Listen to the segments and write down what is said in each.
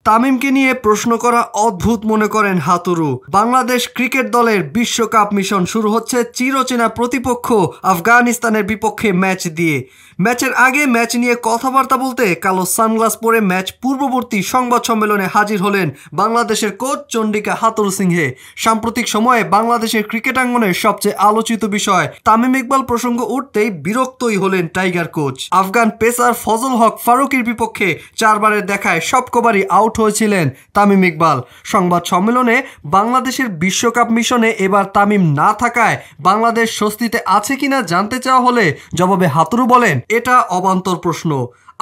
তামিমকে নিয়ে প্রশ্ন করা অদ্ভুত মনে করেন হাতুরু। বাংলাদেশ ক্রিকেট দলের বিশ্বকাপ মিশন শুরু হচ্ছে চিরচেনা প্রতিপক্ষ আফগানিস্তানের বিপক্ষে ম্যাচ দিয়ে। ম্যাচের আগে ম্যাচ নিয়ে কথাবার্তা বলতে কালো সানগ্লাস পরে ম্যাচ পূর্ববর্তী সংবাদ সম্মেলনে হাজির হলেন বাংলাদেশের কোচ চন্ডিকা হাতুরু সিংহে। সাম্প্রতিক সময়ে বাংলাদেশের ক্রিকেটাঙ্গনের সবচেয়ে আলোচিত বিষয় তামিম ইকবাল প্রসঙ্গ উঠতেই বিরক্তই হলেন tiger coach. Afghan pacer Fazal Haq ফারুকীর বিপক্ষে 4 বারের দেখায় সবকবারই আউট হয়েছিলেন তামিম ইকবাল। সংবাদ সম্মেলনে বাংলাদেশের বিশ্বকাপ মিশনে এবার তামিম না থাকায় বাংলাদেশ স্বস্তিতে আছে কিনা জানতে চাওয়া হলে জবাবে হাতুরু বলেন, এটা অবান্তর প্রশ্ন।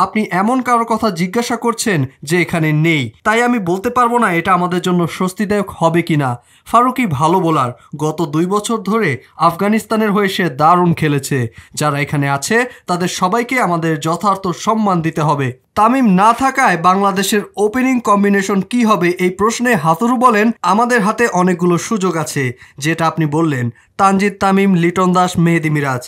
আপনি এমন কারোর কথা জিজ্ঞাসা করছেন যে এখানে নেই, তাই আমি বলতে পারবো না এটা আমাদের জন্য স্বস্তিদায়ক হবে কিনা। ফারুকী ভালো বোলার, গত 2 বছর ধরে আফগানিস্তানের হয়ে সে দারুণ খেলেছে। যারা এখানে আছে তাদের সবাইকে আমাদের যথার্থ সম্মান দিতে হবে। তামিম না থাকায় বাংলাদেশের ওপেনিং কম্বিনেশন কি হবে এই প্রশ্নে হাতুরু বলেন, আমাদের হাতে অনেকগুলো সুযোগ আছে, যেটা আপনি বললেন, তানজিদ তামিম, লিটন দাস, মেহেদী মিরাজ।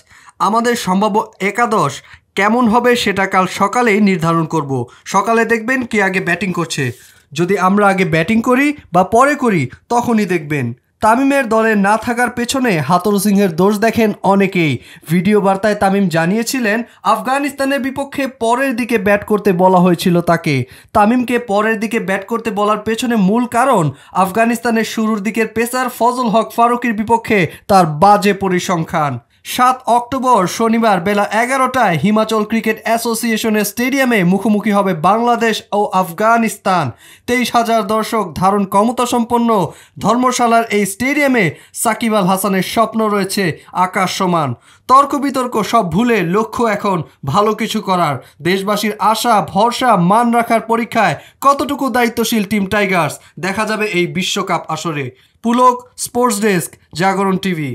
আমাদের সম্ভাব্য একাদশ কেমন হবে সেটা কাল সকালেই নির্ধারণ করব। সকালে দেখবেন কে আগে ব্যাটিং করছে। যদি আমরা আগে ব্যাটিং করি বা পরে করি তখনই দেখবেন। তামিমের দলে না থাকার পেছনে হাতুরু সিংহের দোষ দেখেন অনেকেই। ভিডিও বার্তায় তামিম জানিয়েছিলেন আফগানিস্তানের বিপক্ষে পরের দিকে ব্যাট করতে বলা হয়েছিল তাকে। তামিমকে পরের দিকে ব্যাট করতে বলার পেছনে মূল কারণ আফগানিস্তানের শুরুর দিকের পেসার ফজল হক ফারুকীর বিপক্ষে তার বাজে পরিসংখ্যান। 7 অক্টোবর শনিবার বেলা 11টায় হিমাচল ক্রিকেট অ্যাসোসিয়েশনের স্টেডিয়ামে মুখোমুখি হবে বাংলাদেশ ও আফগানিস্তান। 23,000 দর্শক ধারণ ক্ষমতা সম্পন্ন ধর্মশালার এই স্টেডিয়ামে সাকিব আল হাসানের স্বপ্ন রয়েছে আকাশ সমান। তর্ক বিতর্ক সব ভুলে লক্ষ্য এখন ভালো কিছু করার। দেশবাসীর আশা ভরসা মান রাখার পরীক্ষায় কতটুকু দায়িত্বশীল টিম টাইগার্স দেখা যাবে এই বিশ্বকাপ আসরে। পুলক, স্পোর্টস ডেস্ক, জাগরণ টিভি।